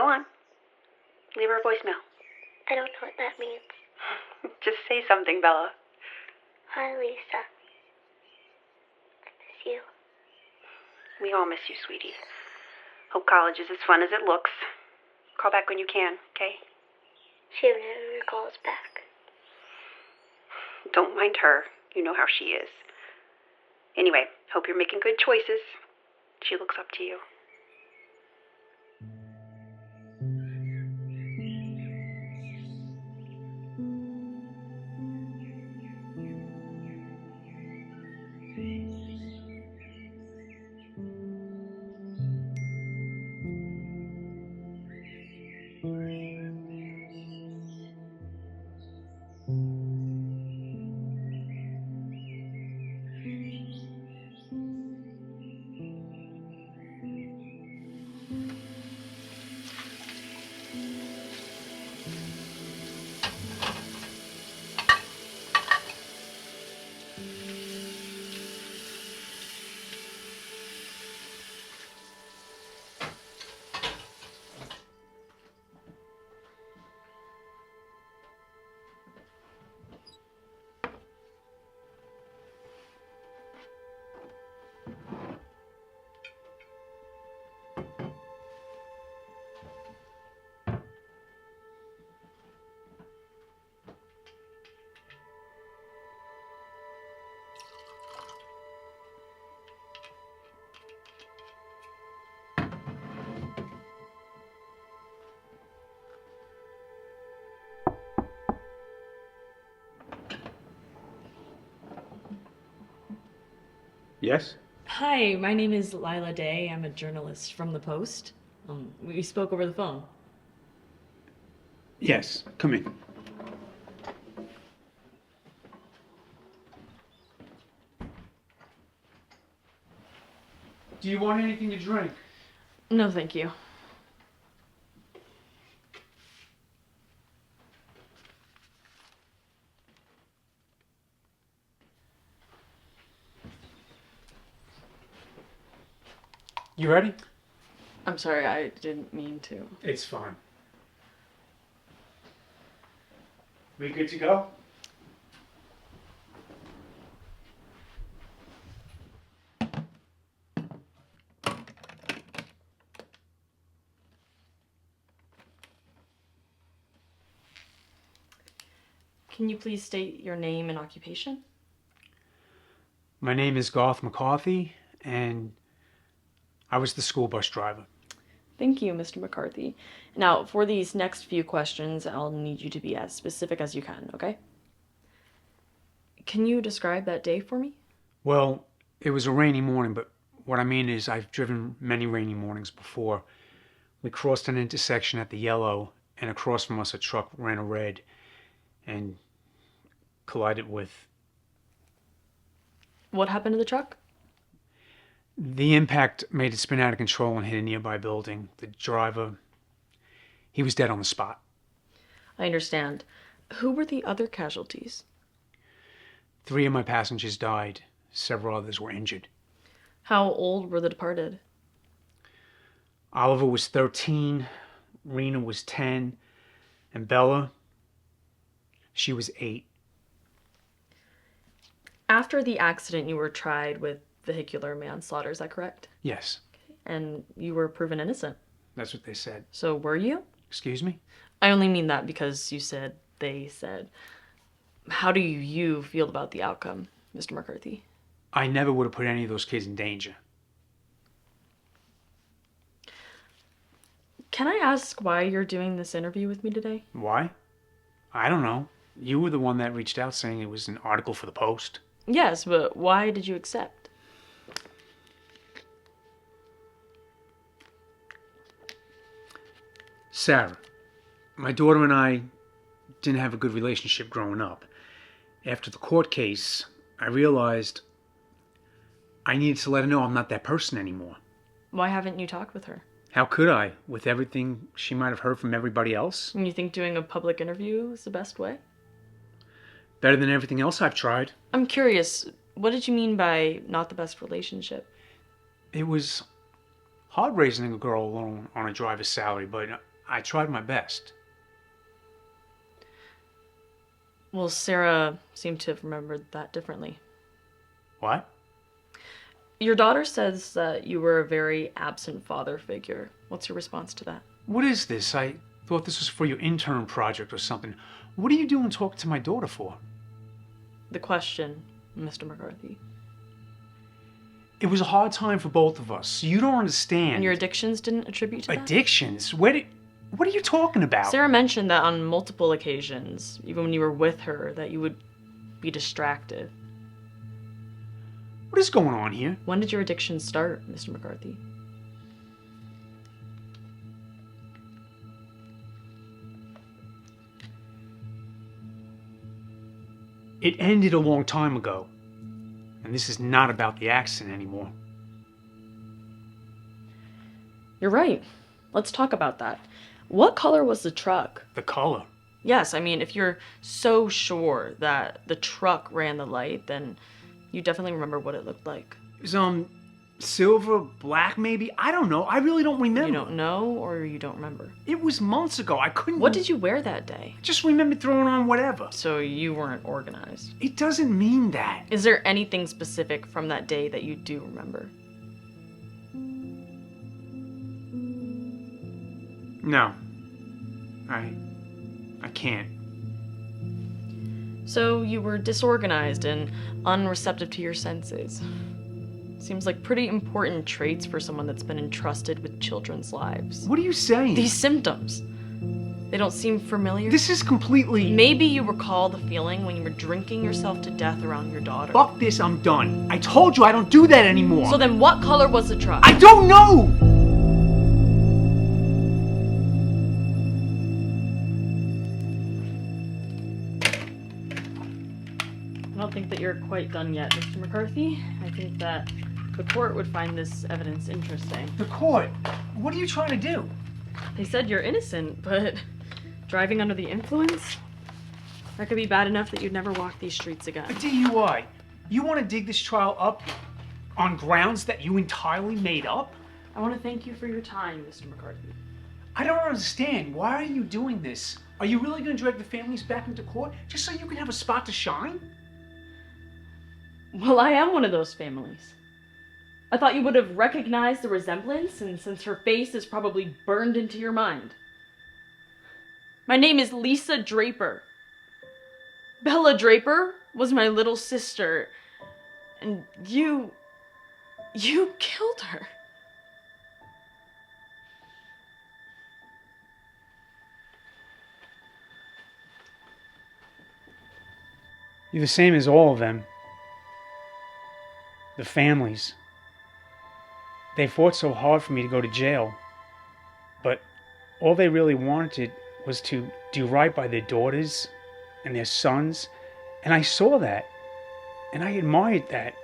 Go on. Leave her a voicemail. I don't know what that means. Just say something, Bella. Hi, Lisa. I miss you. We all miss you, sweetie. Hope college is as fun as it looks. Call back when you can, okay? She never calls back. Don't mind her. You know how she is. Anyway, hope you're making good choices. She looks up to you. Yes? Hi, my name is Lila Day. I'm a journalist from the Post. We spoke over the phone. Yes, come in. Do you want anything to drink? No, thank you. You ready? I'm sorry, I didn't mean to. It's fine. We good to go? Can you please state your name and occupation? My name is Garth McCarthy, and I was the school bus driver. Thank you, Mr. McCarthy. Now, for these next few questions, I'll need you to be as specific as you can, okay? Can you describe that day for me? Well, it was a rainy morning, but what I mean is I've driven many rainy mornings before. We crossed an intersection at the yellow, and across from us a truck ran a red and collided with... What happened to the truck? The impact made it spin out of control and hit a nearby building. The driver, he was dead on the spot. I understand. Who were the other casualties? 3 of my passengers died. Several others were injured. How old were the departed? Oliver was 13, Rena was 10, and Bella, she was 8. After the accident, you were tried with vehicular manslaughter, is that correct? Yes, And you were proven innocent. that's what they said. So were you? Excuse me? I only mean that because you said they said. How do you feel about the outcome, Mr. McCarthy? I never would have put any of those kids in danger. Can I ask why you're doing this interview with me today? Why? I don't know. You were the one that reached out saying it was an article for the Post. Yes, but why did you accept? Sarah, my daughter and I didn't have a good relationship growing up. After the court case, I realized I needed to let her know I'm not that person anymore. Why haven't you talked with her? How could I, with everything she might have heard from everybody else? You think doing a public interview is the best way? Better than everything else I've tried. I'm curious, what did you mean by not the best relationship? It was hard raising a girl alone on a driver's salary, but I tried my best. Well, Sarah seemed to have remembered that differently. What? Your daughter says that you were a very absent father figure. What's your response to that? What is this? I thought this was for your intern project or something. What are you doing talking to my daughter for? The question, Mr. McCarthy. It was a hard time for both of us. You don't understand. And your addictions didn't attribute to that? Addictions? What are you talking about? Sarah mentioned that on multiple occasions, even when you were with her, that you would be distracted. What is going on here? When did your addiction start, Mr. McCarthy? It ended a long time ago. And this is not about the accident anymore. You're right. Let's talk about that. What color was the truck? The color? Yes, I mean, if you're so sure that the truck ran the light, then you definitely remember what it looked like. It was, silver, black maybe? I don't know. I really don't remember. You don't know or you don't remember? It was months ago. I couldn't... What did you wear that day? I just remember throwing on whatever. So you weren't organized. It doesn't mean that. Is there anything specific from that day that you do remember? No. I can't. So you were disorganized and unreceptive to your senses. Seems like pretty important traits for someone that's been entrusted with children's lives. What are you saying? These symptoms. They don't seem familiar? This is completely... Maybe you recall the feeling when you were drinking yourself to death around your daughter. Fuck this, I'm done. I told you I don't do that anymore. So then what color was the truck? I don't know! I don't think that you're quite done yet, Mr. McCarthy. I think that the court would find this evidence interesting. The court? What are you trying to do? They said you're innocent, but driving under the influence? That could be bad enough that you'd never walk these streets again. A DUI. You want to dig this trial up on grounds that you entirely made up? I want to thank you for your time, Mr. McCarthy. I don't understand. Why are you doing this? Are you really going to drag the families back into court just so you can have a spot to shine? Well, I am one of those families. I thought you would have recognized the resemblance, and since her face is probably burned into your mind. My name is Lisa Draper. Bella Draper was my little sister, and you killed her. You're the same as all of them. The families. They fought so hard for me to go to jail. But all they really wanted was to do right by their daughters and their sons. And I saw that. And I admired that.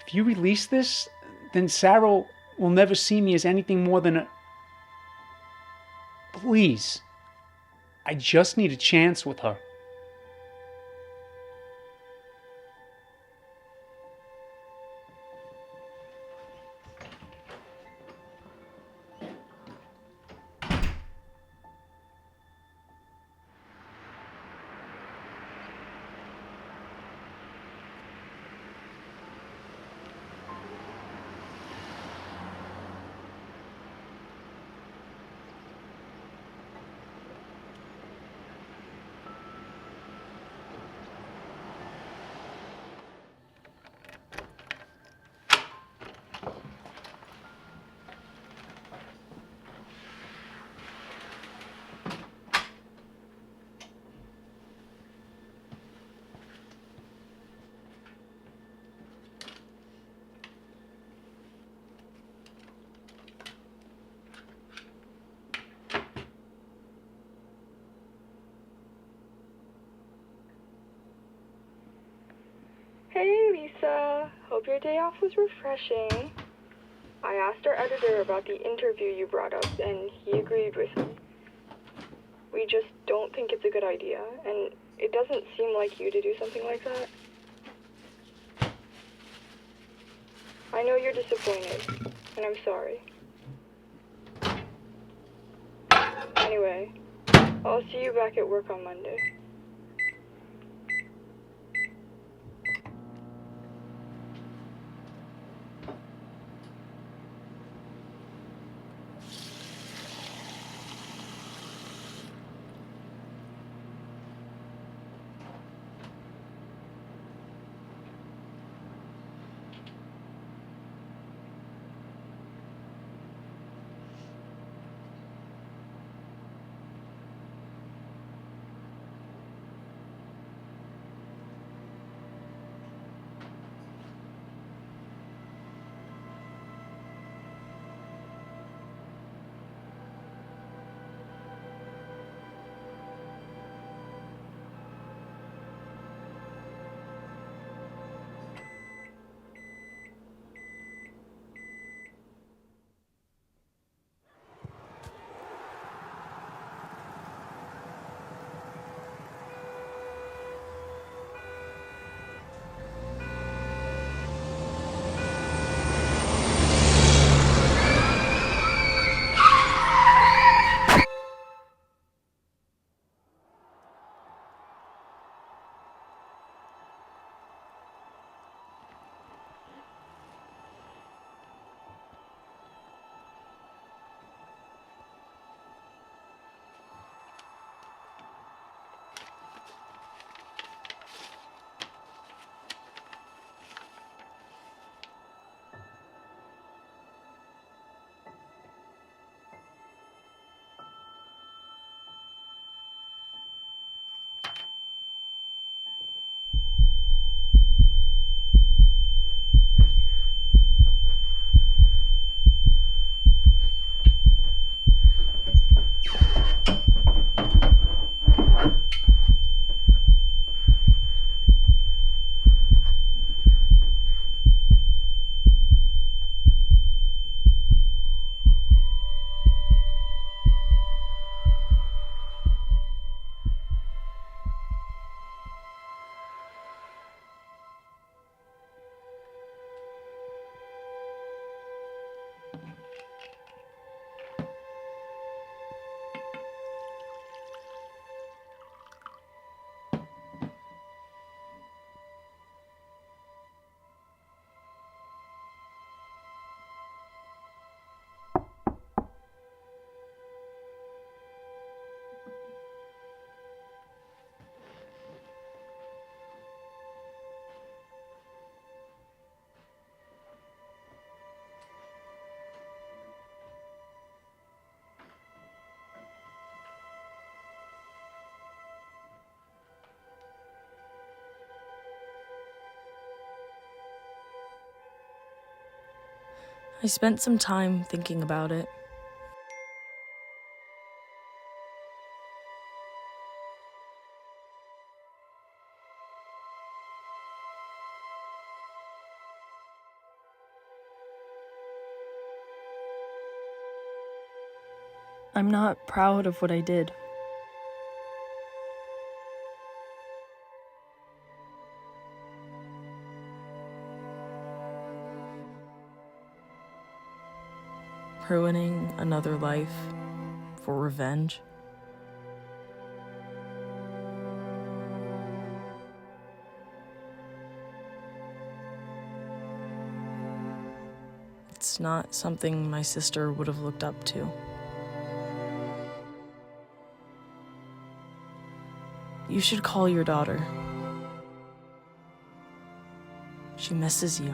If you release this, then Sarah will never see me as anything more than a... Please. I just need a chance with her. Hey, Lisa. Hope your day off was refreshing. I asked our editor about the interview you brought up, and he agreed with me. We just don't think it's a good idea, and it doesn't seem like you to do something like that. I know you're disappointed, and I'm sorry. Anyway, I'll see you back at work on Monday. I spent some time thinking about it. I'm not proud of what I did. Ruining another life for revenge. It's not something my sister would have looked up to. You should call your daughter. She misses you.